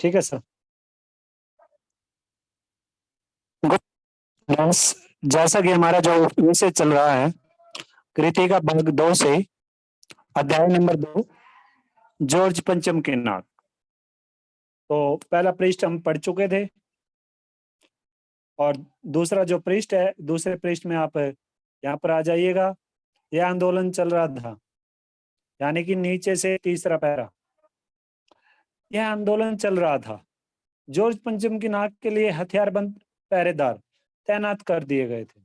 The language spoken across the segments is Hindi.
ठीक है सर। बस जैसा कि हमारा जो विषय चल रहा है, कृति का भाग 2 से अध्याय नंबर 2, जॉर्ज पंचम के नाक। तो पहला पृष्ठ हम पढ़ चुके थे और दूसरा जो पृष्ठ है, दूसरे पृष्ठ में आप यहाँ पर आ जाइएगा। यह आंदोलन चल रहा था, यानी कि नीचे से तीसरा पैरा। यह आंदोलन चल रहा था। जॉर्ज पंचम की नाक के लिए हथियारबंद पहरेदार तैनात कर दिए गए थे।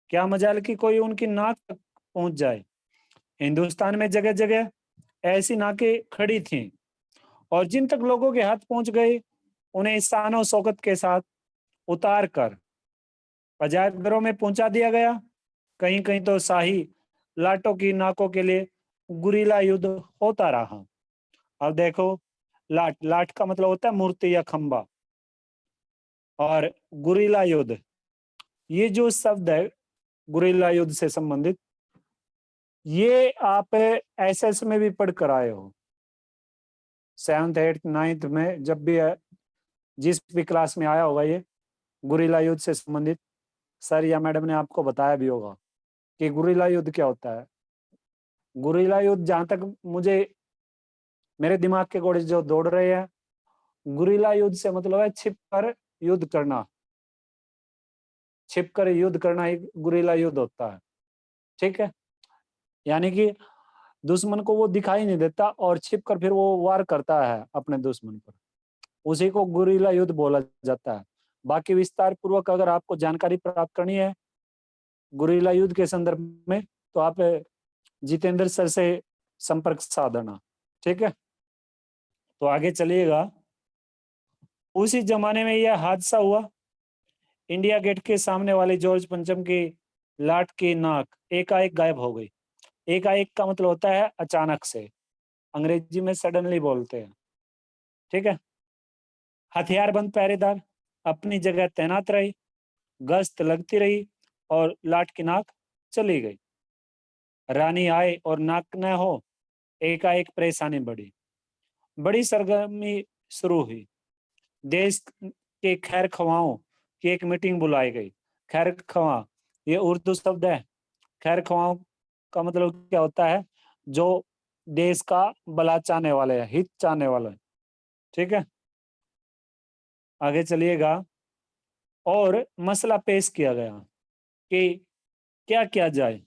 क्या मजाल कि कोई उनकी नाक तक पहुंच जाए। हिंदुस्तान में जगह जगह ऐसी नाकें खड़ी थीं और जिन तक लोगों के हाथ पहुंच गए उन्हें शानो शौकत के साथ उतार कर अजायब घरों में पहुंचा दिया गया। कहीं कहीं तो शाही लाटों की नाकों के लिए गुरीला युद्ध होता रहा। अब देखो, लाट लाट का मतलब होता है मूर्ति या खंबा, और गुरीला युद्ध, ये जो शब्द है गुरीला युद्ध से संबंधित, ये आप एसएस में भी पढ़ कर आए हो। 7th 8th 9th में जब भी जिस भी क्लास में आया होगा ये गुरीला युद्ध से संबंधित, सर या मैडम ने आपको बताया भी होगा कि गुरीला युद्ध क्या होता है। गुरीला युद्ध, जहां तक मुझे मेरे दिमाग के घोड़े जो दौड़ रहे हैं, गुरीला युद्ध से मतलब है छिप कर युद्ध करना। छिप कर युद्ध करना ही गुरीला युद्ध होता है। ठीक है, यानी कि दुश्मन को वो दिखाई नहीं देता और छिप कर फिर वो वार करता है अपने दुश्मन पर, उसी को गुरीला युद्ध बोला जाता है। बाकी विस्तार पूर्वक अगर आपको जानकारी प्राप्त करनी है गुरीला युद्ध के संदर्भ में, तो आप जितेंद्र सर से संपर्क साधना। ठीक है, तो आगे चलिएगा। उसी जमाने में यह हादसा हुआ। इंडिया गेट के सामने वाले जॉर्ज पंचम की लाट की नाक एकाएक गायब हो गई। एकाएक का मतलब होता है अचानक से, अंग्रेजी में सडनली बोलते हैं। ठीक है, हथियारबंद पहरेदार अपनी जगह तैनात रहे, गश्त लगती रही और लाट की नाक चली गई। रानी आए और नाक न हो, एकाएक परेशानी बढ़ी। बड़ी सरगर्मी शुरू हुई। देश के खैर खवाओं की एक मीटिंग बुलाई गई। खैर खवा ये उर्दू शब्द है। खैर खवाओं का मतलब क्या होता है? जो देश का भला चाहने वाले हैं, हित चाहने वाले हैं। ठीक है, आगे चलिएगा। और मसला पेश किया गया कि क्या किया जाए।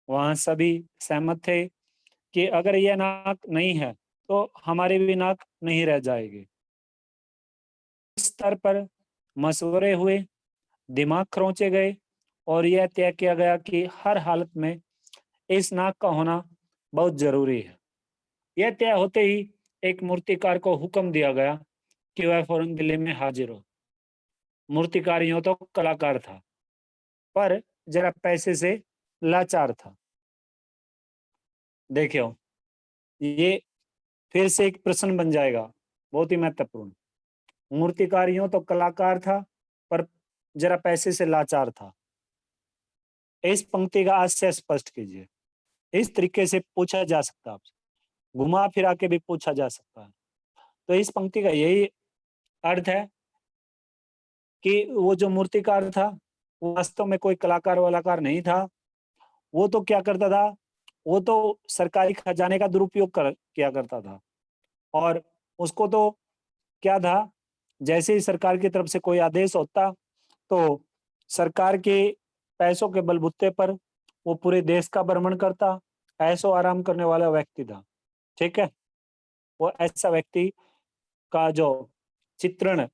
वहां सभी सहमत थे कि अगर यह नाक नहीं है तो हमारी भी नाक नहीं रह जाएगी। इस स्तर पर मशवरे हुए, दिमाग खरोंचे गए और यह तय किया गया कि हर हालत में इस नाक का होना बहुत जरूरी है। यह तय होते ही एक मूर्तिकार को हुक्म दिया गया कि वह फौरन दिल्ली में हाजिर हो। मूर्तिकार यूं तो कलाकार था, पर जरा पैसे से लाचार था। देखियो, ये फिर से एक प्रश्न बन जाएगा, बहुत ही महत्वपूर्ण। मूर्तिकार यूं तो कलाकार था, पर जरा पैसे से लाचार था। इस पंक्ति का आशय स्पष्ट कीजिए। इस तरीके से पूछा जा सकता है आपसे, घुमा फिरा के भी पूछा जा सकता है। तो इस पंक्ति का यही अर्थ है कि वो जो मूर्तिकार था वो वास्तव में कोई कलाकार वलाकार नहीं था। वो तो क्या करता था, वो तो सरकारी खजाने का दुरुपयोग किया करता था। और उसको तो क्या था, जैसे ही सरकार की तरफ से कोई आदेश होता तो सरकार के पैसों के बलबूते पर वो पूरे देश का भ्रमण करता, ऐशो आराम करने वाला व्यक्ति था। ठीक है, वो ऐसा व्यक्ति का जो चित्रण,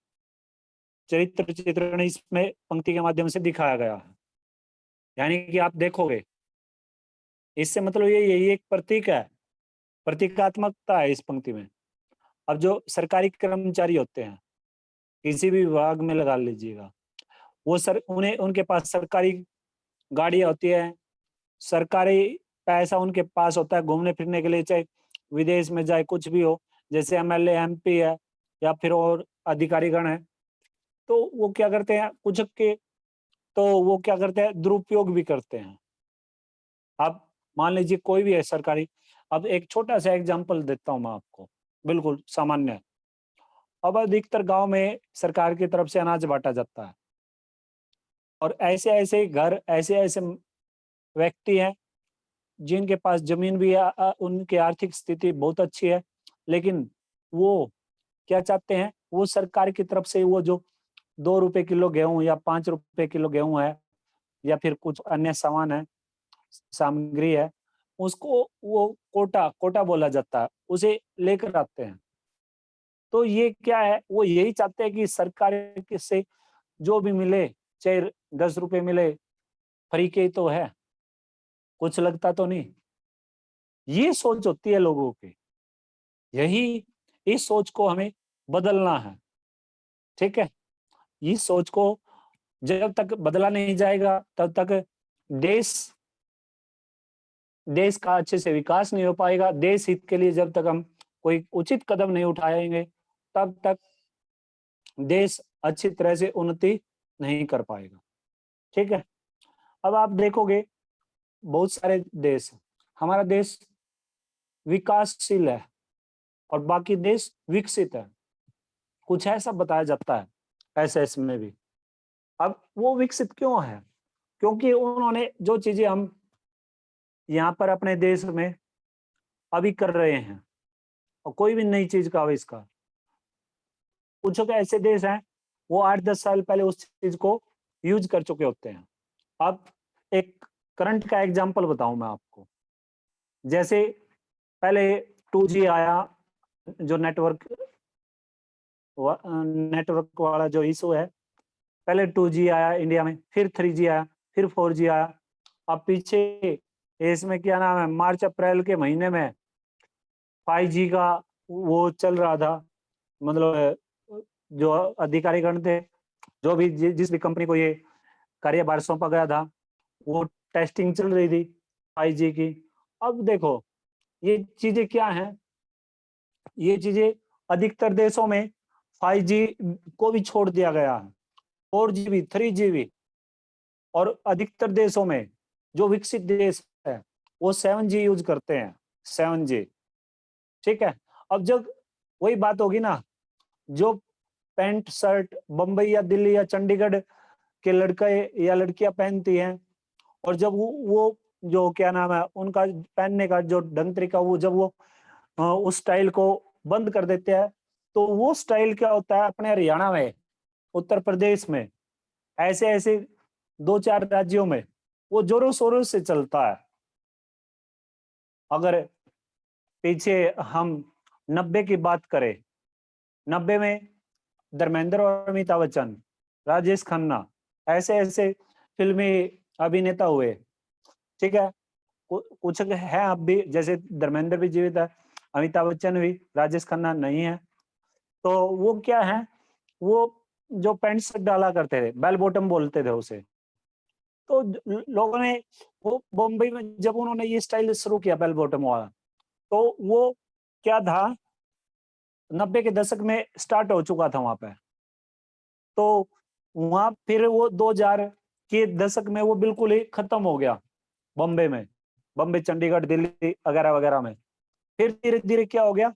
चरित्र चित्रण इसमें पंक्ति के माध्यम से दिखाया गया है। यानी कि आप देखोगे, इससे मतलब ये एक प्रतीक है, प्रतीकात्मकता है इस पंक्ति में। अब जो सरकारी कर्मचारी होते हैं, किसी भी विभाग में लगा लीजिएगा, वो उन्हें उनके पास सरकारी गाड़ियां होती है, सरकारी पैसा उनके पास होता है घूमने फिरने के लिए, चाहे विदेश में जाए कुछ भी हो, जैसे एमएलए एमपी है या फिर और अधिकारीगण है। तो वो क्या करते हैं, कुछ के तो वो क्या करते हैं, दुरुपयोग भी करते हैं। आप मान लीजिए कोई भी है सरकारी, अब एक छोटा सा एग्जांपल देता हूं मैं आपको, बिल्कुल सामान्य। अब अधिकतर गांव में सरकार की तरफ से अनाज बांटा जाता है, और ऐसे ऐसे घर, ऐसे ऐसे व्यक्ति हैं जिनके पास जमीन भी है, उनकी आर्थिक स्थिति बहुत अच्छी है, लेकिन वो क्या चाहते हैं, वो सरकार की तरफ से वो जो 2 रुपए किलो गेहूं या 5 रुपए किलो गेहूं है, या फिर कुछ अन्य सामान है, सामग्री है, उसको वो कोटा कोटा बोला जाता है, उसे लेकर आते हैं। तो ये क्या है, वो यही चाहते हैं कि सरकार से जो भी मिले, चाहे 10 रुपए मिले, फ्री के ही तो है, कुछ लगता तो नहीं। ये सोच होती है लोगों की। यही इस सोच को हमें बदलना है, ठीक है। इस सोच को जब तक बदला नहीं जाएगा, तब तक देश देश का अच्छे से विकास नहीं हो पाएगा। देश हित के लिए जब तक हम कोई उचित कदम नहीं उठाएंगे, तब तक देश अच्छी तरह से उन्नति नहीं कर पाएगा, ठीक है। अब आप देखोगे बहुत सारे देश, हमारा देश विकासशील है और बाकी देश विकसित है, कुछ ऐसा बताया जाता है एसएस में भी। अब वो विकसित क्यों है? क्योंकि उन्होंने जो चीजें हम यहाँ पर अपने देश में अभी कर रहे हैं, और कोई भी नई चीज का आविष्कार, कुछ ऐसे देश हैं वो 8-10 साल पहले उस चीज को यूज कर चुके होते हैं। अब एक करंट का एग्जांपल बताऊं मैं आपको। जैसे पहले 2G आया, जो नेटवर्क वाला जो इशू है, पहले 2G आया इंडिया में, फिर 3G आया, फिर 4G आया। अब पीछे इसमें क्या नाम है, मार्च अप्रैल के महीने में 5G का वो चल रहा था, मतलब जो अधिकारीगण थे, जो भी जिस भी कंपनी को ये कार्यभार सौंपा गया था, वो टेस्टिंग चल रही थी 5G की। अब देखो ये चीजें क्या हैं, ये चीजें अधिकतर देशों में 5G को भी छोड़ दिया गया है, 4G भी, 3G भी, और अधिकतर देशों में जो विकसित देश है वो 7G यूज करते हैं, 7G, ठीक है। अब जब वही बात होगी ना, जो पैंट शर्ट बंबई या दिल्ली या चंडीगढ़ के लड़के या लड़कियां पहनती हैं, और जब वो जो क्या नाम है उनका पहनने का जो ढंग तरीका, वो जब वो उस स्टाइल को बंद कर देते हैं, तो वो स्टाइल क्या होता है, अपने हरियाणा में, उत्तर प्रदेश में, ऐसे ऐसे 2-4 राज्यों में वो जोरों शोरों से चलता है। अगर पीछे हम 90 की बात करें, 90 में धर्मेंद्र और अमिताभ बच्चन, राजेश खन्ना, ऐसे ऐसे फिल्मी अभिनेता हुए, ठीक है। कुछ है अब भी, जैसे धर्मेंद्र भी जीवित है, अमिताभ बच्चन भी, राजेश खन्ना नहीं है। तो वो क्या है, वो जो पैंट शर्ट डाला करते थे, बेल बॉटम बोलते थे उसे, तो लोगों ने वो बॉम्बे में जब उन्होंने ये स्टाइल शुरू किया बेल बॉटम वाला, तो वो क्या था, 90 के दशक में स्टार्ट हो चुका था वहां पे। तो वहां फिर वो 2000 के दशक में वो बिल्कुल ही खत्म हो गया बॉम्बे में, बॉम्बे चंडीगढ़ दिल्ली वगैरह वगैरह में। फिर धीरे धीरे क्या हो गया,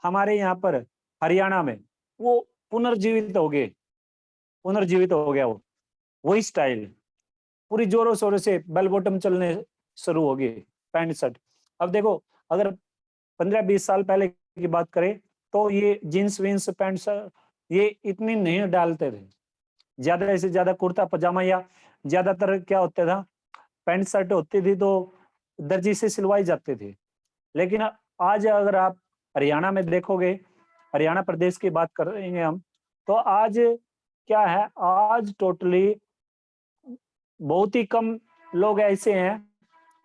हमारे यहाँ पर हरियाणा में वो पुनर्जीवित हो गया वो, वही स्टाइल पूरी जोरों शोरों से बेल बॉटम चलने शुरू हो गई, पैंट शर्ट। अब देखो, अगर 15-20 साल पहले की बात करें, तो ये जीन्स वीन्स पैंट शर्ट ये इतनी नहीं डालते थे, ज्यादा से ज्यादा कुर्ता पजामा, या ज्यादातर क्या होता था, पैंट शर्ट होती थी तो दर्जी से सिलवाई जाती थी। लेकिन आज अगर आप हरियाणा में देखोगे, हरियाणा प्रदेश की बात करेंगे हम, तो आज क्या है, आज टोटली बहुत ही कम लोग ऐसे हैं,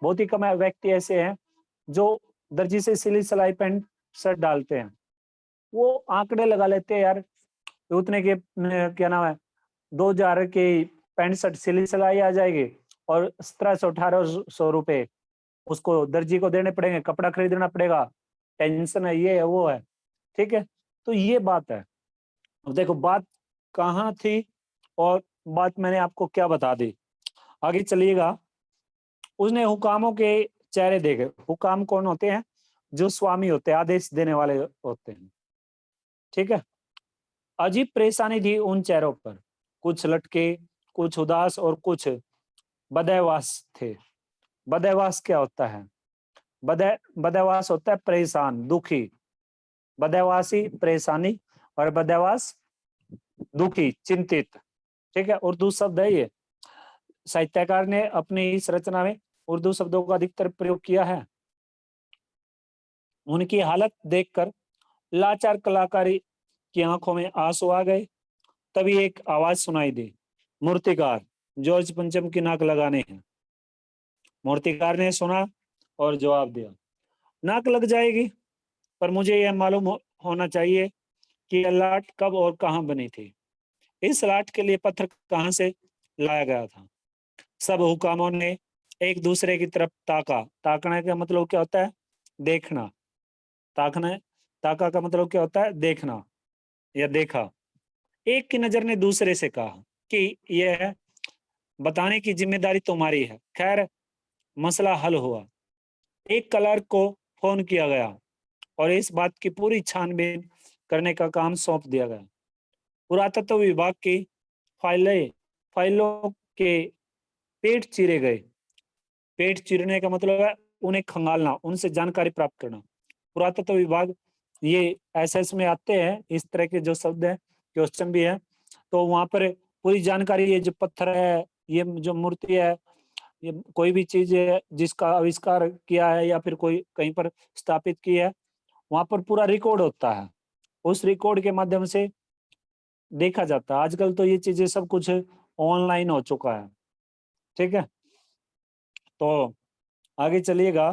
बहुत ही कम व्यक्ति ऐसे हैं जो दर्जी से सिली सिलाई पैंट शर्ट डालते हैं। वो आंकड़े लगा लेते हैं यार, उतने के क्या नाम है, 2000 के पैंट शर्ट सिली सिलाई आ जाएगी, और 1700-1800 रुपए उसको दर्जी को देने पड़ेंगे, कपड़ा खरीदना पड़ेगा, टेंशन है, ये है वो है, ठीक है। तो ये बात है। अब देखो बात कहाँ थी, और बात मैंने आपको क्या बता दी। आगे चलिएगा। उसने हुकामों के चेहरे देखे। हुकाम कौन होते हैं? जो स्वामी होते हैं, आदेश देने वाले होते हैं, ठीक है। अजीब परेशानी थी उन चेहरों पर, कुछ लटके, कुछ उदास और कुछ बदहवास थे। बदहवास क्या होता है? बदहवास होता है परेशान, दुखी। बदहवासी परेशानी और बदहवास दुखी, चिंतित। ठीक है, उर्दू शब्द है ये। साहित्यकार ने अपनी इस रचना में उर्दू शब्दों का अधिकतर प्रयोग किया है। उनकी हालत देखकर लाचार कलाकारी की आंखों में आंसू आ गए। तभी एक आवाज सुनाई दी, मूर्तिकार जॉर्ज पंचम की नाक लगाने हैं। मूर्तिकार ने सुना और जवाब दिया, नाक लग जाएगी, पर मुझे यह मालूम होना चाहिए कि यह लाट कब और कहाँ बनी थी। इस लाट के लिए पत्थर कहाँ से लाया गया था। सब हुकामों ने एक दूसरे की तरफ ताका। ताकने का मतलब क्या होता है? देखना। ताकना, ताका का मतलब क्या होता है? देखना या देखा। एक की नजर ने दूसरे से कहा कि यह बताने की जिम्मेदारी तुम्हारी है। खैर, मसला हल हुआ। एक क्लर्क को फोन किया गया और इस बात की पूरी छानबीन करने का काम सौंप दिया गया। पुरातत्व विभाग की फाइलों के पेट चीरे गए। पेट चीरने का मतलब है उन्हें खंगालना, उनसे जानकारी प्राप्त करना। पुरातत्व विभाग ये एसएस में आते हैं, इस तरह के जो शब्द है, क्वेश्चन भी है, तो वहां पर पूरी जानकारी, ये जो पत्थर है, ये जो मूर्ति है, ये कोई भी चीज है जिसका आविष्कार किया है या फिर कोई कहीं पर स्थापित की है, वहां पर पूरा रिकॉर्ड होता है। उस रिकॉर्ड के माध्यम से देखा जाता है। आजकल तो ये चीजें सब कुछ ऑनलाइन हो चुका है। ठीक है, तो आगे चलिएगा।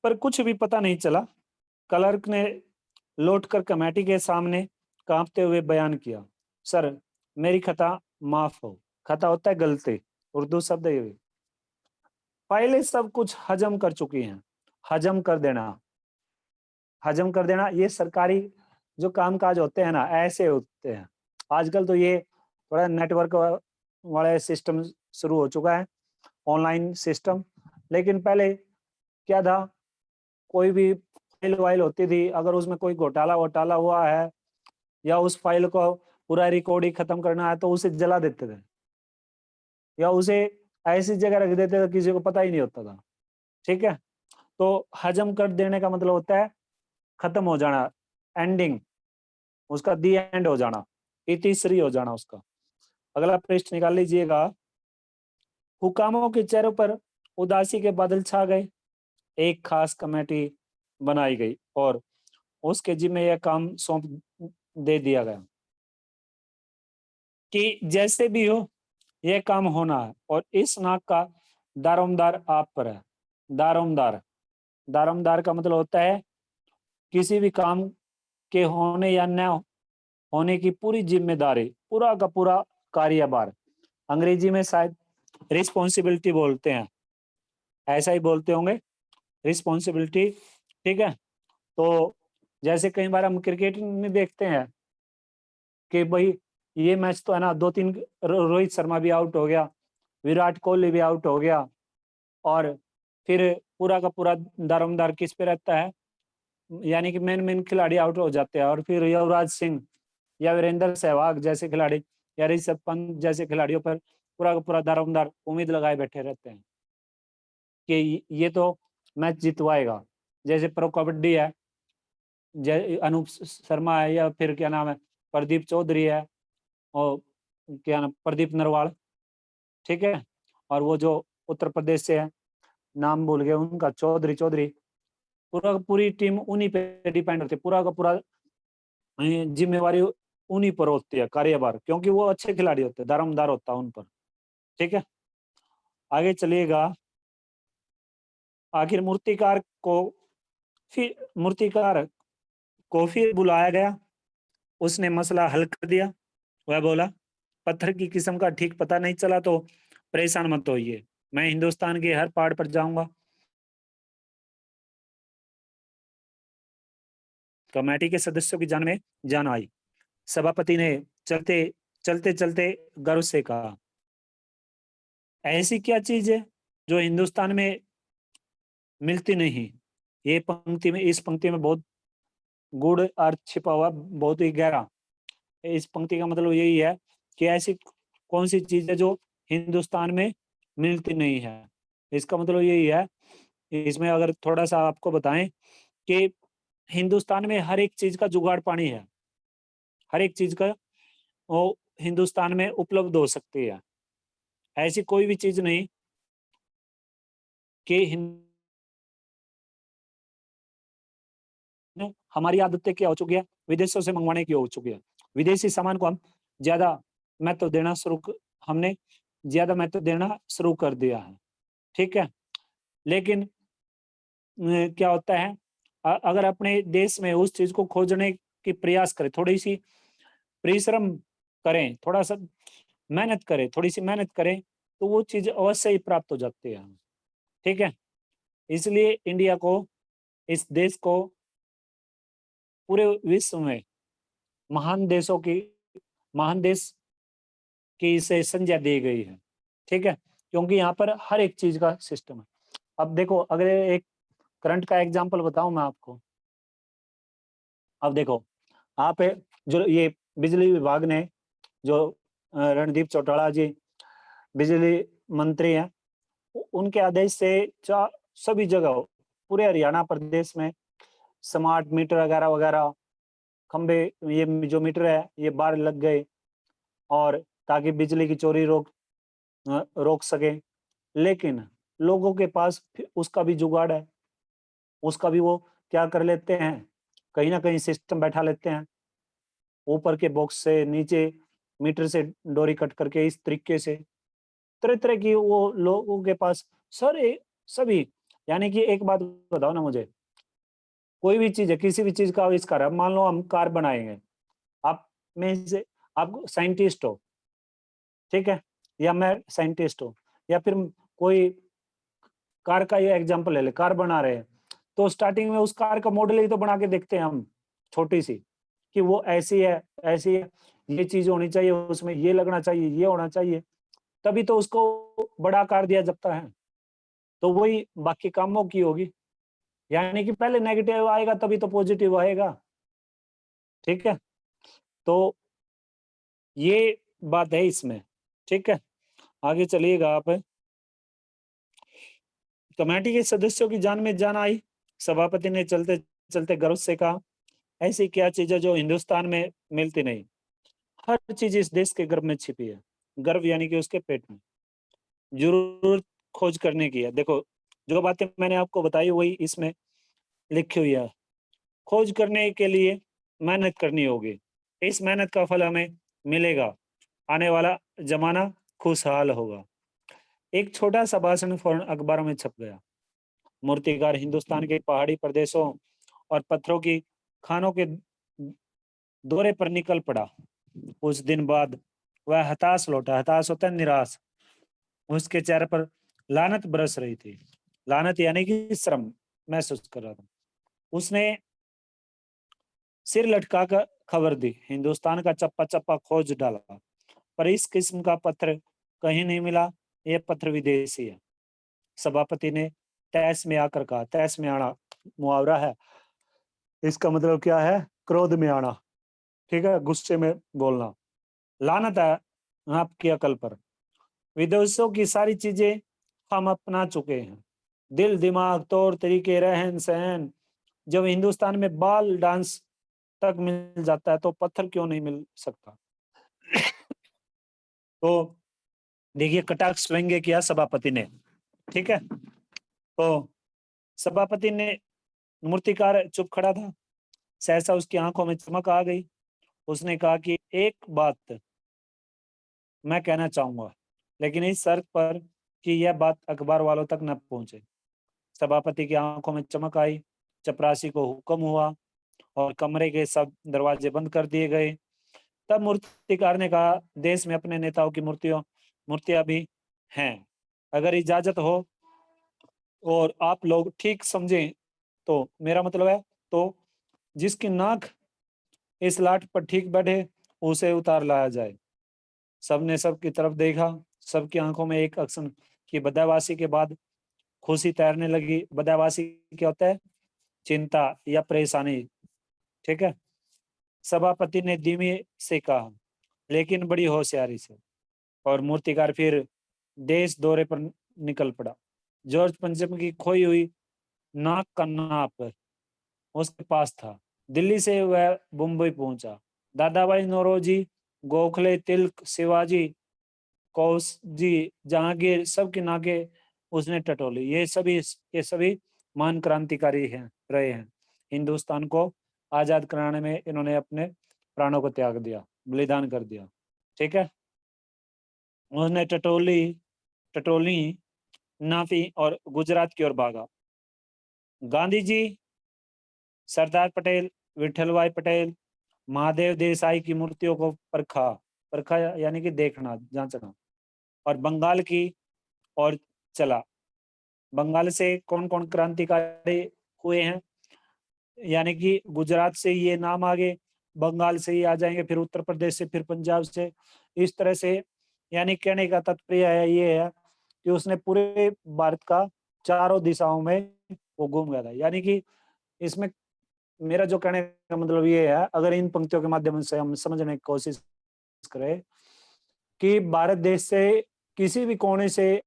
पर कुछ भी पता नहीं चला। क्लर्क ने लौटकर कमेटी के सामने कांपते हुए बयान किया, सर, मेरी खता माफ हो। खता होता है गलती, उर्दू शब्द है ये। पहले सब कुछ हजम कर चुकी हैं। हजम कर देना, हजम कर देना, ये सरकारी जो कामकाज होते हैं ना, ऐसे होते हैं। आजकल तो ये थोड़ा नेटवर्क वाले सिस्टम शुरू हो चुका है, ऑनलाइन सिस्टम। लेकिन पहले क्या था, कोई भी फाइल वाइल होती थी, अगर उसमें कोई घोटाला वोटाला हुआ है या उस फाइल को पूरा रिकॉर्ड ही खत्म करना है, तो उसे जला देते थे या उसे ऐसी जगह रख देते थे किसी को पता ही नहीं होता था। ठीक है, तो हजम कर देने का मतलब होता है खत्म हो जाना, एंडिंग, उसका दी एंड हो जाना, इतिश्री हो जाना उसका। अगला पृष्ठ निकाल लीजिएगा। हुकामों के चेहरों पर उदासी के बादल छा गए। एक खास कमेटी बनाई गई और उसके जिम्मे यह काम सौंप दे दिया गया कि जैसे भी हो यह काम होना है और इस नाक का दारोमदार आप पर है। दारोमदार, दारोमदार का मतलब होता है किसी भी काम के होने या न होने की पूरी जिम्मेदारी, पूरा का पूरा कार्यभार। अंग्रेजी में शायद रिस्पॉन्सिबिलिटी बोलते हैं, ऐसा ही बोलते होंगे, रिस्पॉन्सिबिलिटी। ठीक है, तो जैसे कई बार हम क्रिकेट में देखते हैं कि भाई ये मैच तो है ना, 2-3 रोहित शर्मा भी आउट हो गया, विराट कोहली भी आउट हो गया, और फिर पूरा का पूरा दारोमदार किस पे रहता है, यानी कि मेन मेन खिलाड़ी आउट हो जाते हैं, और फिर युवराज सिंह या वीरेंद्र सहवाग जैसे खिलाड़ी या ऋषभ पंत जैसे खिलाड़ियों पर पूरा का पूरा दारोमदार उम्मीद लगाए बैठे रहते हैं कि ये तो मैच जितवाएगा। जैसे प्रो कबड्डी है, अनूप शर्मा है, या फिर क्या नाम है, प्रदीप चौधरी है, और क्या नाम, प्रदीप नरवाल। ठीक है, और वो जो उत्तर प्रदेश से है, नाम भूल गए उनका, चौधरी चौधरी। पूरा पूरी टीम उन्हीं पे डिपेंड होती है, पूरा का पूरा जिम्मेवारी उन्हीं पर होती है, कार्यभार, क्योंकि वो अच्छे खिलाड़ी होते हैं, दारोमदार होता है उन पर। ठीक है, आगे चलिएगा। आखिर मूर्तिकार को फिर बुलाया गया। उसने मसला हल कर दिया। वह बोला, पत्थर की किस्म का ठीक पता नहीं चला तो परेशान मत होइए, मैं हिंदुस्तान के हर पहाड़ पर जाऊंगा। कमेटी के सदस्यों की जान में जान आई। सभापति ने चलते चलते चलते गर्व से कहा, ऐसी क्या चीज है जो हिंदुस्तान में मिलती नहीं। ये पंक्ति में, इस पंक्ति में बहुत गूढ़ अर्थ छिपा हुआ, बहुत ही गहरा। इस पंक्ति का मतलब यही है कि ऐसी कौन सी चीज है जो हिंदुस्तान में मिलती नहीं है। इसका मतलब यही है, इसमें अगर थोड़ा सा आपको बताएं कि हिंदुस्तान में हर एक चीज का जुगाड़ पानी है, हर एक चीज का वो हिंदुस्तान में उपलब्ध हो सकती है। ऐसी कोई भी चीज नहीं कि हमारी आदतें क्या हो चुकी है, विदेशों से मंगवाने की हो चुकी है। विदेशी सामान को हम ज्यादा महत्व देना हमने ज्यादा महत्व देना शुरू कर दिया है, ठीक है। लेकिन क्या होता है, अगर अपने देश में उस चीज को खोजने की प्रयास करें, थोड़ी सी परिश्रम करें, थोड़ा सा मेहनत करें, थोड़ी सी मेहनत करें, तो वो चीज अवश्य ही प्राप्त हो जाती है, ठीक है। इसलिए इंडिया को, इस देश को पूरे विश्व में महान देशों की, महान देश की इसे संज्ञा दी गई है, ठीक है, क्योंकि यहाँ पर हर एक चीज का सिस्टम है। अब देखो, अगर एक करंट का एग्जांपल बताऊं मैं आपको। अब देखो, आप जो ये बिजली विभाग ने, जो रणदीप चौटाला जी बिजली मंत्री हैं, उनके आदेश से सभी जगह पूरे हरियाणा प्रदेश में स्मार्ट मीटर वगैरह वगैरह खंबे, ये जो मीटर है ये बाहर लग गए, और ताकि बिजली की चोरी रोक सके। लेकिन लोगों के पास उसका भी जुगाड़ है, उसका भी वो क्या कर लेते हैं, कहीं ना कहीं सिस्टम बैठा लेते हैं, ऊपर के बॉक्स से नीचे मीटर से डोरी कट करके, इस तरीके से तरह तरह की वो लोगों के पास सभी। यानी कि एक बात बताओ ना मुझे, कोई भी चीज है, किसी भी चीज का आविष्कार है, मान लो हम कार बनाएंगे, आप में से आप साइंटिस्ट हो, ठीक है, या मैं साइंटिस्ट हूँ, या फिर कोई कार का ये एग्जांपल ले ले, कार बना रहे हैं, तो स्टार्टिंग में उस कार का मॉडल ही तो बना के देखते हैं हम, छोटी सी, कि वो ऐसी है, ऐसी है, ये चीज होनी चाहिए, उसमें ये लगना चाहिए, ये होना चाहिए, तभी तो उसको बड़ा आकार दिया जाता है। तो वही बाकी कामों की होगी, यानी कि पहले नेगेटिव आएगा तभी तो पॉजिटिव आएगा, ठीक है। तो ये बात है इसमें, ठीक है। आगे चलिएगा आप। कमेटी के सदस्यों की जान में जान आई, सभापति ने चलते चलते गर्व से कहा, ऐसी क्या चीज है जो हिंदुस्तान में मिलती नहीं। हर चीज इस देश के गर्भ में छिपी है। गर्भ यानी कि उसके पेट में, जरूर खोज करने की है। देखो, जो बातें मैंने आपको बताई वही इसमें लिखी हुई है। खोज करने के लिए मेहनत करनी होगी, इस मेहनत का फल हमें मिलेगा, आने वाला जमाना खुशहाल होगा। एक छोटा सा भाषण फौरन अखबारों में छप गया। मूर्तिकार हिंदुस्तान के पहाड़ी प्रदेशों और पत्थरों की खानों के दौरे पर निकल पड़ा। कुछ दिन बाद वह हताश लौटा। हताश होता है निराश। उसके चेहरे पर लानत बरस रही थी। लानत यानी कि शर्म महसूस कर रहा था। उसने सिर लटका कर खबर दी, हिंदुस्तान का चप्पा चप्पा खोज डाला, पर इस किस्म का पत्थर कहीं नहीं मिला। यह पत्थर विदेशी है। सभापति ने तैस में आकर कहा। तैस में आना मुहावरा है, इसका मतलब क्या है, क्रोध में आना, ठीक है, गुस्से में बोलना। लानत है आपकी अकल पर। विदेशों की सारी चीजें हम अपना चुके हैं, दिल दिमाग तौर तरीके रहन सहन। जब हिंदुस्तान में बाल डांस तक मिल जाता है तो पत्थर क्यों नहीं मिल सकता। तो देखिए, कटाक्ष व्यंग्य किया सभापति ने, ठीक है। तो सभापति ने, मूर्तिकार चुप खड़ा था। सहसा उसकी आंखों में चमक आ गई। उसने कहा कि एक बात मैं कहना चाहूंगा, लेकिन इस शर्त पर कि यह बात अखबार वालों तक न पहुंचे। सभापति की आंखों में चमक आई। चपरासी को हुक्म हुआ और कमरे के सब दरवाजे बंद कर दिए गए। तब मूर्तिकार ने कहा, देश में अपने नेताओं की मूर्तियां भी हैं। अगर इजाजत हो और आप लोग ठीक समझें तो मेरा मतलब है, तो जिसकी नाक इस लाट पर ठीक बैठे उसे उतार लाया जाए। सबने सबकी तरफ देखा। सबकी आंखों में एक अक्सन की बदहवासी के बाद खुशी तैरने लगी। बदहवासी क्या होता है, चिंता या परेशानी, ठीक है। सभापति ने धीमे से कहा, लेकिन बड़ी होशियारी से, और मूर्तिकार फिर देश दौरे पर निकल पड़ा। जॉर्ज पंचम की खोई हुई नाक का नाप उसके पास था। दिल्ली से वह मुंबई पहुंचा। दादाभाई नौरोजी, गोखले, तिलक, शिवाजी, कौशजी, जहांगीर, सबकी नाकें उसने टटोली। ये सभी महान क्रांतिकारी हैं रहे हैं। हिंदुस्तान को आजाद कराने में इन्होंने अपने प्राणों को त्याग दिया, बलिदान कर दिया। ठीक है, उसने टटोली नाफी और गुजरात की ओर भागा। गांधी जी, सरदार पटेल, विठल भाई पटेल, महादेव देसाई की मूर्तियों को परखा यानी कि देखना, जांचना, और बंगाल की ओर चला। बंगाल से कौन कौन क्रांतिकारी हुए हैं, यानी कि गुजरात से ये नाम आगे, बंगाल से ही आ जाएंगे, फिर उत्तर प्रदेश से, फिर पंजाब से, इस तरह से। यानी कहने का तात्पर्य है ये है कि उसने पूरे भारत का चारों दिशाओं में वो घूम गया था। यानी कि इसमें मेरा जो कहने का मतलब ये है, अगर इन पंक्तियों के माध्यम से हम समझने की कोशिश करें कि भारत देश से किसी भी कोने से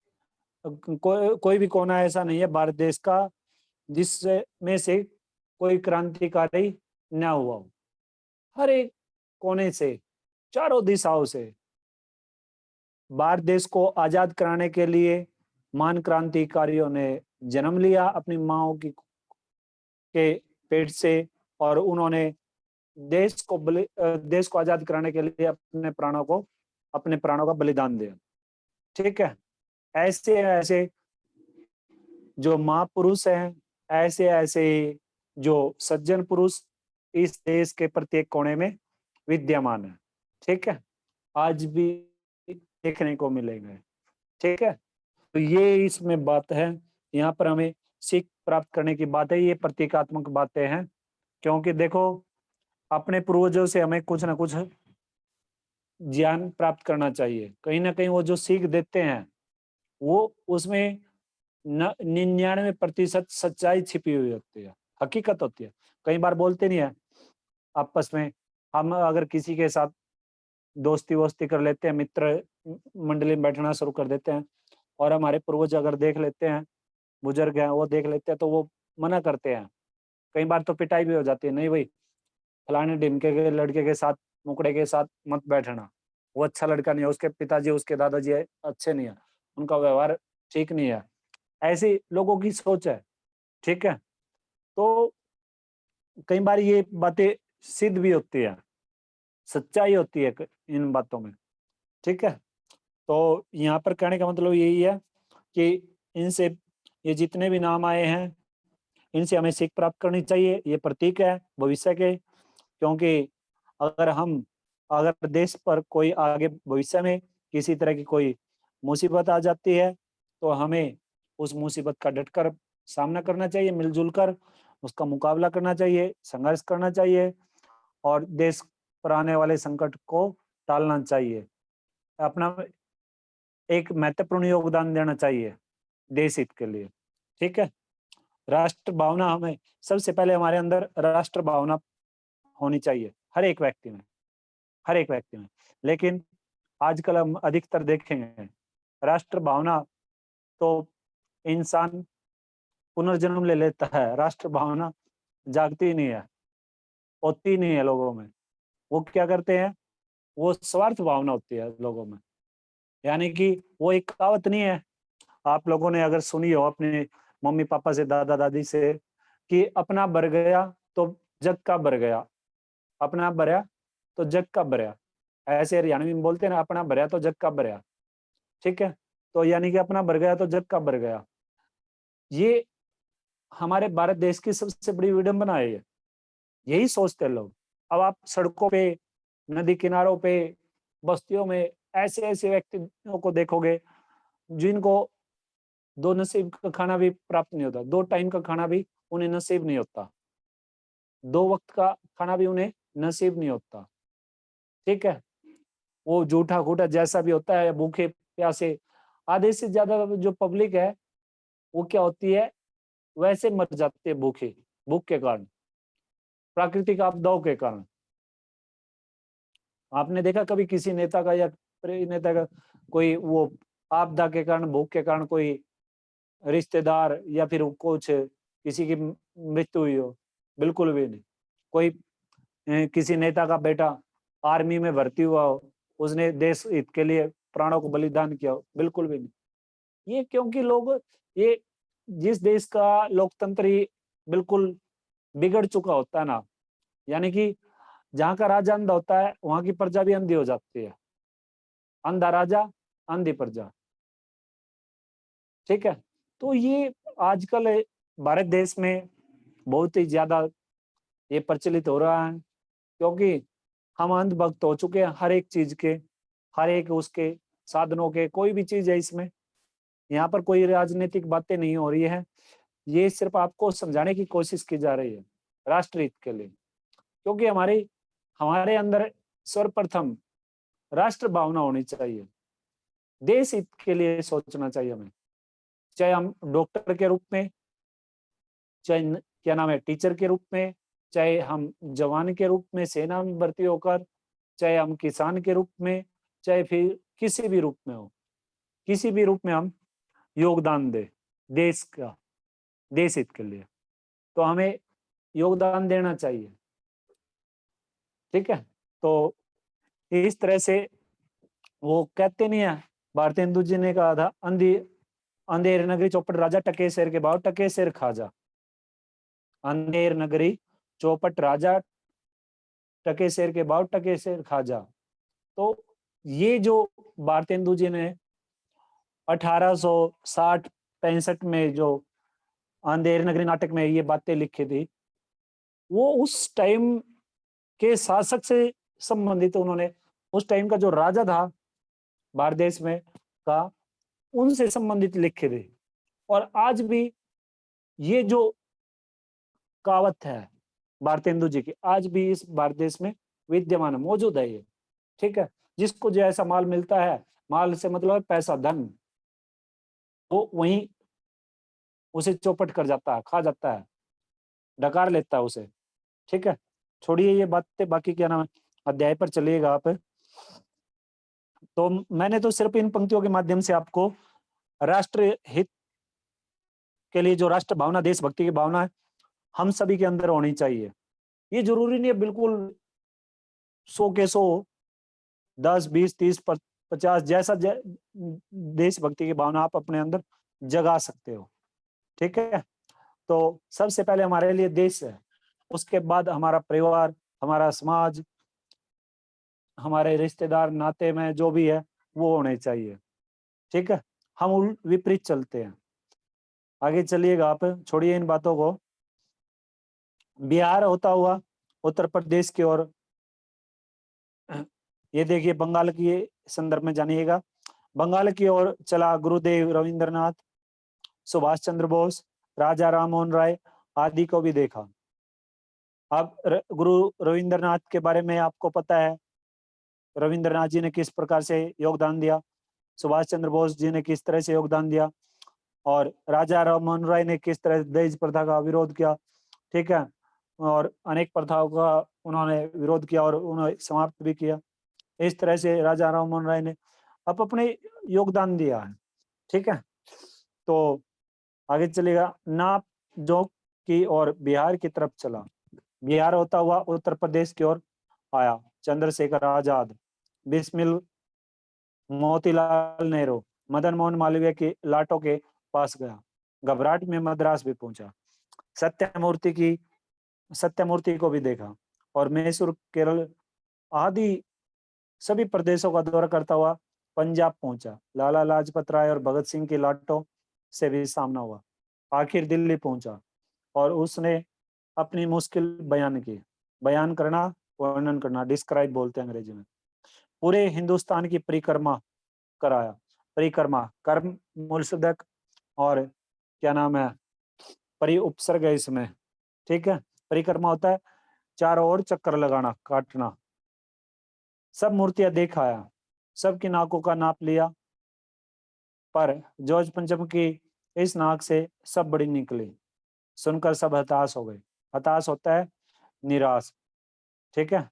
कोई भी कोना ऐसा नहीं है भारत देश का जिसमें से कोई क्रांतिकारी न हुआ हो। हर एक कोने से, चारों दिशाओं से भारत देश को आजाद कराने के लिए महान क्रांतिकारियों ने जन्म लिया अपनी माओ की के पेट से, और उन्होंने देश को आजाद कराने के लिए अपने प्राणों का बलिदान दिया। ठीक है, ऐसे ऐसे जो महापुरुष हैं, ऐसे ऐसे जो सज्जन पुरुष इस देश के प्रत्येक कोने में विद्यमान है। ठीक है, आज भी देखने को मिलेंगे। ठीक है, तो ये इसमें बात है, यहाँ पर हमें सीख प्राप्त करने की बात है, ये प्रतीकात्मक बातें हैं। क्योंकि देखो, अपने पूर्वजों से हमें कुछ ना कुछ ज्ञान प्राप्त करना चाहिए। कहीं ना कहीं वो जो सीख देते हैं वो उसमें 99% सच्चाई छिपी हुई होती है, हकीकत होती है। कई बार बोलते नहीं है आपस में, हम अगर किसी के साथ दोस्ती वोस्ती कर लेते हैं, मित्र मंडली में बैठना शुरू कर देते हैं, और हमारे पूर्वज अगर देख लेते हैं, बुजुर्ग हैं वो देख लेते हैं, तो वो मना करते हैं। कई बार तो पिटाई भी हो जाती है, नहीं भाई फलाने ढिमके के लड़के के साथ, मुकड़े के साथ मत बैठना, वो अच्छा लड़का नहीं है, उसके पिताजी उसके दादाजी अच्छे नहीं है, उनका व्यवहार ठीक नहीं है। ऐसी लोगों की सोच है। ठीक है, तो कई बार ये बातें सिद्ध भी होती है, सच्चाई होती है इन बातों में। ठीक है, तो यहाँ पर कहने का मतलब यही है कि इनसे, ये जितने भी नाम आए हैं, इनसे हमें सीख प्राप्त करनी चाहिए। ये प्रतीक है भविष्य के, क्योंकि अगर देश पर कोई आगे भविष्य में किसी तरह की कोई मुसीबत आ जाती है, तो हमें उस मुसीबत का डटकर सामना करना चाहिए, मिलजुल कर उसका मुकाबला करना चाहिए, संघर्ष करना चाहिए, और देश पर आने वाले संकट को टालना चाहिए। अपना एक महत्वपूर्ण योगदान देना चाहिए देश हित के लिए। ठीक है, राष्ट्र भावना, हमें सबसे पहले हमारे अंदर राष्ट्र भावना होनी चाहिए, हर एक व्यक्ति में, हर एक व्यक्ति में। लेकिन आजकल हम अधिकतर देखेंगे राष्ट्र भावना तो इंसान पुनर्जन्म ले लेता है, राष्ट्र भावना जागती ही नहीं है, होती ही नहीं है लोगों में। वो क्या करते हैं, वो स्वार्थ भावना होती है लोगों में। यानी कि वो एक कहावत नहीं है, आप लोगों ने अगर सुनी हो अपने मम्मी पापा से, दादा दादी से, कि अपना भर गया तो जग का भर गया, अपना भरया तो जग का भरया। ऐसे हरियाणवी में बोलते हैं ना, अपना भरया तो जग का भरया। ठीक है, तो यानी कि अपना भर गया तो जग का भर गया। ये हमारे भारत देश की सबसे बड़ी विडंबना है। यही सोचते हैं लोग। अब आप सड़कों पे, नदी किनारों पे, बस्तियों में ऐसे ऐसे व्यक्तियों को देखोगे जिनको दो नसीब का खाना भी प्राप्त नहीं होता, 2 टाइम का खाना भी उन्हें नसीब नहीं होता, 2 वक्त का खाना भी उन्हें नसीब नहीं होता। ठीक है, वो जूठा घूटा जैसा भी होता है, भूखे प्यासे, आधे से ज्यादा जो पब्लिक है वो क्या होती है, वैसे मर जाते हैं भूख के कारण, प्राकृतिक आपदाओं के कारण। आपने देखा कभी किसी नेता का या नेता का कोई वो आपदा के कारण, भूख के कारण कोई रिश्तेदार या फिर कुछ किसी की मृत्यु हुई हो? बिल्कुल भी नहीं। कोई किसी नेता का बेटा आर्मी में भर्ती हुआ हो, उसने देश हित के लिए प्राणों को बलिदान किया हो? बिल्कुल भी नहीं। ये क्योंकि लोग, ये जिस देश का लोकतंत्र ही बिल्कुल बिगड़ चुका होता है ना, यानी कि जहाँ का राजा अंधा होता है, वहाँ की प्रजा भी अंधी हो जाती है। अंधा राजा, अंधी प्रजा। ठीक है? तो ये आजकल भारत देश में बहुत ही ज्यादा ये प्रचलित हो रहा है, क्योंकि हम अंधभक्त हो चुके हैं हर एक चीज के, हर एक उसके साधनों के। कोई भी चीज है इसमें, यहाँ पर कोई राजनीतिक बातें नहीं हो रही है, ये सिर्फ आपको समझाने की कोशिश की जा रही है राष्ट्र हित के लिए। क्योंकि हमारे हमारे अंदर सर्वप्रथम राष्ट्र भावना होनी चाहिए, देश हित के लिए सोचना चाहिए हमें। चाहे हम डॉक्टर के रूप में, चाहे क्या नाम है टीचर के रूप में, चाहे हम जवान के रूप में सेना में भर्ती होकर, चाहे हम किसान के रूप में, चाहे फिर किसी भी रूप में हो, किसी भी रूप में हम योगदान दे देश का, देश हित के लिए, तो हमें योगदान देना चाहिए। ठीक है? तो इस तरह से वो कहते नहीं है, भारतेंदु जी ने कहा था, अंधी अंधेर नगरी चौपट राजा, टके शेर के भाव टके शेर खाजा। अंधेर नगरी चौपट राजा, टके शेर के भाव टके शेर खाजा। तो ये जो भारतेंदु जी ने 1860-65 में जो अंधेर नगरी नाटक में ये बातें लिखी थी, वो उस टाइम के शासक से संबंधित, उन्होंने उस टाइम का जो राजा था भारत देश में का, उनसे संबंधित लिखे थे। और आज भी ये जो कहावत है भारतेंदु जी की, आज भी इस भारत देश में विद्यमान मौजूद है ये। ठीक है? जिसको जो ऐसा माल मिलता है, माल से मतलब है पैसा, धन, वो वहीं उसे चौपट कर जाता है, खा जाता है, डकार लेता है उसे। ठीक है? छोड़िए ये बातें, बाकी क्या नाम है, अध्याय पर चलिएगा आप। तो मैंने तो सिर्फ इन पंक्तियों के माध्यम से आपको राष्ट्र हित के लिए जो राष्ट्र भावना, देशभक्ति की भावना है, हम सभी के अंदर होनी चाहिए। ये जरूरी नहीं है बिल्कुल 100 के 100, 10, 20, 30, 50, जैसा देशभक्ति की भावना आप अपने अंदर जगा सकते हो। ठीक है? तो सबसे पहले हमारे लिए देश है, उसके बाद हमारा परिवार, हमारा समाज, हमारे रिश्तेदार, नाते में जो भी है वो होने चाहिए। ठीक है? हम विपरीत चलते हैं। आगे चलिएगा आप, छोड़िए इन बातों को। बिहार होता हुआ उत्तर प्रदेश की ओर, ये देखिए बंगाल की संदर्भ में जानिएगा, बंगाल की ओर चला गुरुदेव रविंद्रनाथ, सुभाष चंद्र बोस, राजा राम मोहन राय आदि को भी देखा। अब गुरु रविंद्रनाथ के बारे में आपको पता है, रविंद्रनाथ जी ने किस प्रकार से योगदान दिया, सुभाष चंद्र बोस जी ने किस तरह से योगदान दिया, और राजा राम मोहन राय ने किस तरह दहेज प्रथा का विरोध किया। ठीक है? और अनेक प्रथाओं का उन्होंने विरोध किया और उन्होंने समाप्त भी किया। इस तरह से राजा राम मोहन राय ने अपने योगदान दिया है। ठीक है? तो आगे चलेगा, नाप जो की और बिहार की तरफ चला, बिहार होता हुआ उत्तर प्रदेश की ओर आया, चंद्रशेखर आजाद, बिस्मिल, मोतीलाल नेहरू, मदन मोहन मालवीय की लाटों के पास गया, घबराहट में मद्रास भी पहुंचा, सत्यमूर्ति को भी देखा, और मैसूर, केरल आदि सभी प्रदेशों का दौरा करता हुआ पंजाब पहुंचा। लाला लाजपत राय और भगत सिंह की लाटों से भी सामना हुआ। आखिर दिल्ली पहुंचा और उसने अपनी मुश्किल बयान की। बयान करना, वर्णन करना, डिस्क्राइब बोलते हैं अंग्रेजी में। पूरे हिंदुस्तान की परिक्रमा कराया। परिक्रमा कर्म मूलसुदक और क्या नाम है परि उपसर्ग है इसमें। ठीक है? परिक्रमा होता है चारों ओर चक्कर लगाना, काटना। सब मूर्तियां देख आया, सबकी नाकों का नाप लिया, पर जॉर्ज पंचम की इस नाक से सब बड़ी निकली। सुनकर सब हताश हो गए। हताश होता है निराश। ठीक है?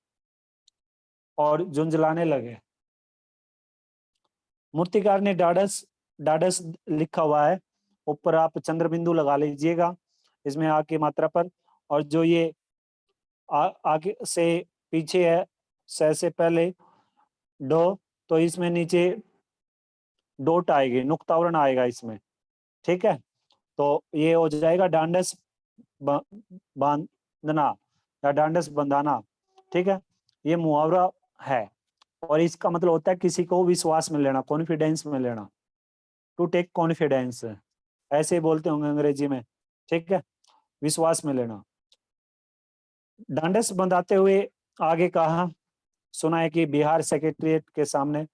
और झुंझलाने लगे। मूर्तिकार ने ढाढ़स ढाढ़स लिखा हुआ है, ऊपर आप चंद्र बिंदु लगा लीजिएगा इसमें आ की मात्रा पर, और जो ये आगे से पीछे है से पहले डो, तो इसमें नीचे डोट आएगी, नुक्तावरण आएगा इसमें, ठीक है। तो ये हो जाएगा डांडस बांधना या डांडस बंधाना, ठीक है। ये मुहावरा है और इसका मतलब होता है किसी को विश्वास में लेना, कॉन्फिडेंस में लेना, टू टेक कॉन्फिडेंस, ऐसे ही बोलते होंगे अंग्रेजी में, ठीक है, विश्वास में लेना। डांडस बंधाते हुए आगे कहा, सुना है कि बिहार सेक्रेटरिएट के सामने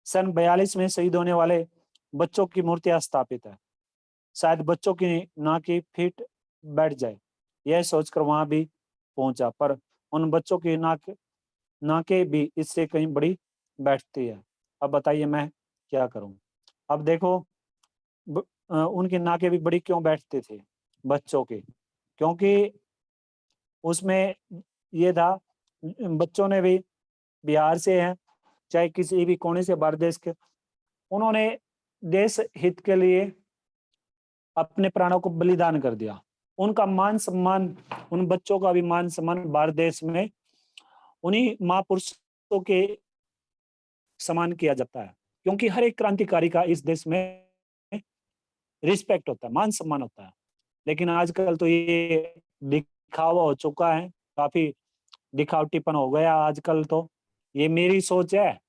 सन 42 में शहीद होने वाले बच्चों की मूर्तियां स्थापित है, शायद बच्चों की ना की फिट बैठ जाए, यह सोचकर वहां भी पहुंचा, पर उन बच्चों की नाके भी इससे कहीं बड़ी बैठती है। अब बताइए मैं क्या करूं। अब देखो उनकी नाके भी बड़ी क्यों बैठती थी बच्चों की, क्योंकि उसमें ये था बच्चों ने भी बिहार से हैं चाहे किसी भी कोने से भारत देश के, उन्होंने देश हित के लिए अपने प्राणों को बलिदान कर दिया। उनका मान सम्मान, उन बच्चों का भी मान सम्मान भारत देश में उन्हीं महापुरुषों के समान किया जाता है, क्योंकि हर एक क्रांतिकारी का इस देश में रिस्पेक्ट होता है, मान सम्मान होता है। लेकिन आजकल तो ये दिखावा हो चुका है, काफी दिखावटीपन हो गया आजकल। तो ये मेरी सोच है,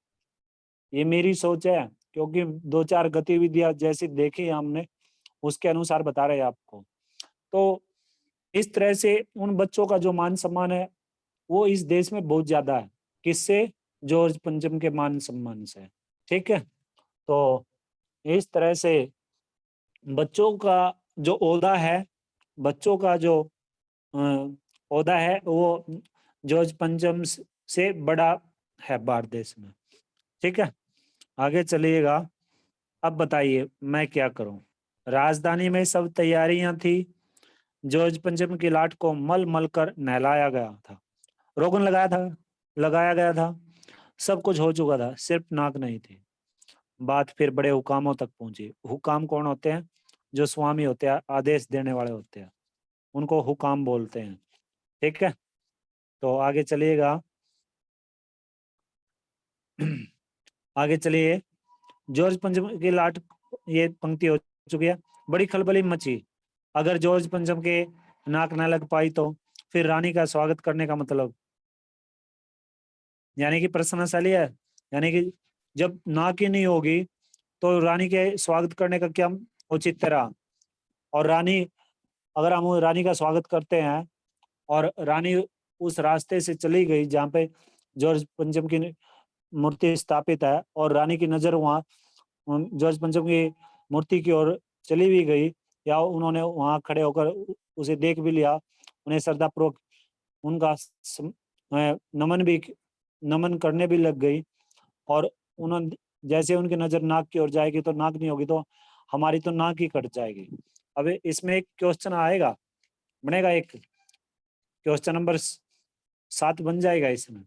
ये मेरी सोच है, क्योंकि 2-4 गतिविधियां जैसी देखी हमने उसके अनुसार बता रहे हैं आपको। तो इस तरह से उन बच्चों का जो मान सम्मान है वो इस देश में बहुत ज्यादा है, किससे? जॉर्ज पंचम के मान सम्मान से, ठीक है। तो इस तरह से बच्चों का जो ओहदा है, बच्चों का जो ओहदा है वो जॉर्ज पंचम से बड़ा है भारत देश में, ठीक है। आगे चलिएगा। अब बताइए मैं क्या करूं। राजधानी में सब तैयारियां थी, जॉर्ज पंचम की लाट को मल मल कर नहलाया गया था, रोगन लगाया गया था, सब कुछ हो चुका था, सिर्फ नाक नहीं थी। बात फिर बड़े हुकामों तक पहुंची। हुकाम कौन होते हैं? जो स्वामी होते हैं, आदेश देने वाले होते हैं, उनको हुकाम बोलते हैं, ठीक है। तो आगे चलिएगा। आगे चलिए। जॉर्ज पंचम की लाट, ये पंक्ति हो चुकी है। बड़ी खलबली मची, अगर जॉर्ज पंचम के नाक न लग पाई तो फिर रानी का स्वागत करने का मतलब, यानी कि प्रश्नशाली है, यानी कि जब नाक ही नहीं होगी तो रानी के स्वागत करने का क्या औचित्य रहा। और रानी, अगर हम रानी का स्वागत करते हैं और रानी उस रास्ते से चली गई जहाँ पे जॉर्ज पंचम की मूर्ति स्थापित है और रानी की नजर वहाँ जॉर्ज पंचम की मूर्ति की ओर चली भी गई, या उन्होंने वहाँ खड़े होकर उसे देख भी लिया, उन्हें श्रद्धापूर्वक उनका नमन करने भी लग गई, और उन्होंने जैसे उनकी नजर नाक की ओर जाएगी तो नाक नहीं होगी तो हमारी तो नाक ही कट जाएगी। अब इसमें एक क्वेश्चन आएगा, बनेगा एक क्वेश्चन नंबर 7 बन जाएगा इसमें,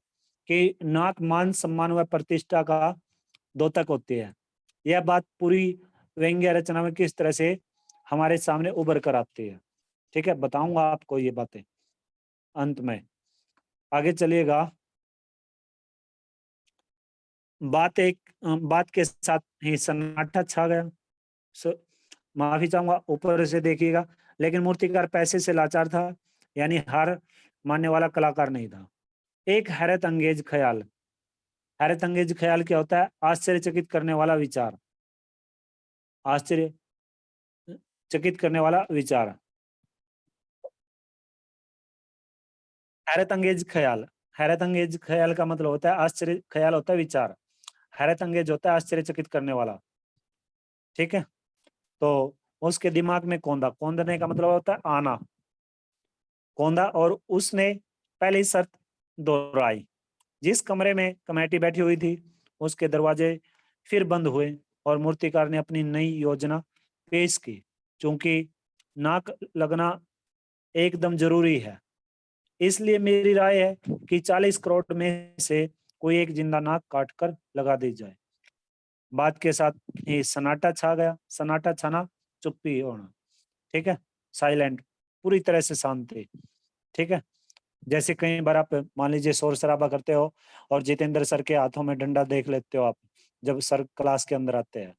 कि नाक मान सम्मान व प्रतिष्ठा का द्योतक होती है। यह बात पूरी व्यंग्य रचना में किस तरह से हमारे सामने उभर कर आती है, ठीक है, बताऊंगा आपको ये बातें अंत में। आगे चलिएगा। बात के साथ ही सन्नाटा छा गया। माफी चाहूंगा, ऊपर से देखिएगा, लेकिन मूर्तिकार पैसे से लाचार था, यानी हार मानने वाला कलाकार नहीं था। एक हैरत अंगेज ख्याल, हैरत अंगेज ख्याल क्या होता है? आश्चर्यचकित करने वाला विचार, आश्चर्यचकित करने वाला विचार। हैरत अंगेज ख्याल, हैरत अंगेज ख्याल का मतलब होता है आश्चर्य, ख्याल होता है विचार, हैरत अंगेज होता है आश्चर्यचकित करने वाला, ठीक है। तो उसके दिमाग में कौंधा, कौंधने का मतलब होता है आना, कौंधा, और उसने पहली शर्त दोहराई। जिस कमरे में कमेटी बैठी हुई थी उसके दरवाजे फिर बंद हुए और मूर्तिकार ने अपनी नई योजना पेश की। चूंकि नाक लगना एकदम जरूरी है, इसलिए मेरी राय है कि 40 करोड़ में से कोई एक जिंदा नाक काट कर लगा दी जाए। बात के साथ ही सन्नाटा छा गया। सन्नाटा छाना, चुप्पी होना, ठीक है, साइलेंट, पूरी तरह से शांति, ठीक है। जैसे कई बार आप मान लीजिए शोर शराबा करते हो और जितेंद्र सर के हाथों में डंडा देख लेते हो आप जब सर क्लास के अंदर आते हैं,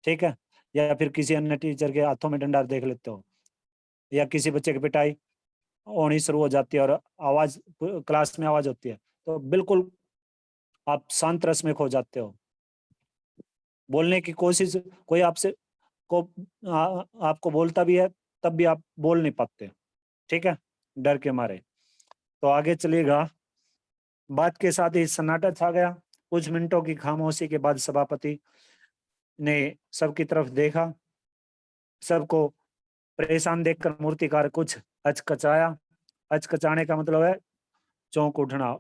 ठीक है, या फिर किसी अन्य टीचर के हाथों में डंडा देख लेते हो, या किसी बच्चे की पिटाई होनी शुरू हो जाती है और आवाज क्लास में आवाज होती है, तो बिल्कुल आप शांत रस में खो जाते हो। बोलने की कोशिश, कोई आपसे को आपको बोलता भी है तब भी आप बोल नहीं पाते, ठीक है, डर के मारे। तो आगे चलिएगा। बात के साथ ही सन्नाटा छा गया। कुछ मिनटों की खामोशी के बाद सभापति ने सबकी तरफ देखा। सबको परेशान देखकर मूर्तिकार कुछ हचकचाया। हचकचाने का मतलब है चौंक उठना,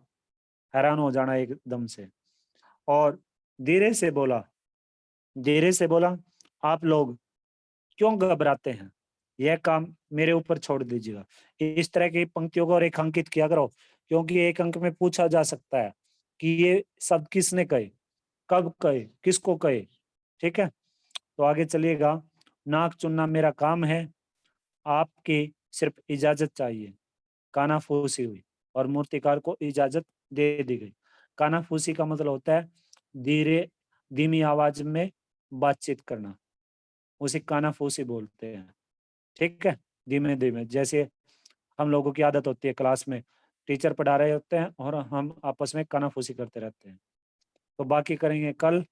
हैरान हो जाना एकदम से, और धीरे से बोला, धीरे से बोला, आप लोग क्यों घबराते हैं? यह काम मेरे ऊपर छोड़ दीजिएगा। इस तरह की पंक्तियों को रेखांकित किया करो, क्योंकि एक अंक में पूछा जा सकता है कि ये शब्द किसने कहे, कब कहे, किसको कहे, ठीक है। तो आगे चलिएगा। नाक चुनना मेरा काम है, आपकी सिर्फ इजाजत चाहिए। कानाफूसी हुई और मूर्तिकार को इजाजत दे दी गई। कानाफूसी का मतलब होता है धीरे, धीमी आवाज में बातचीत करना, उसे कानाफूसी बोलते हैं, ठीक है। धीमे धीमे, जैसे हम लोगों की आदत होती है क्लास में टीचर पढ़ा रहे होते हैं और हम आपस में कानाफूसी करते रहते हैं। तो बाकी करेंगे कल।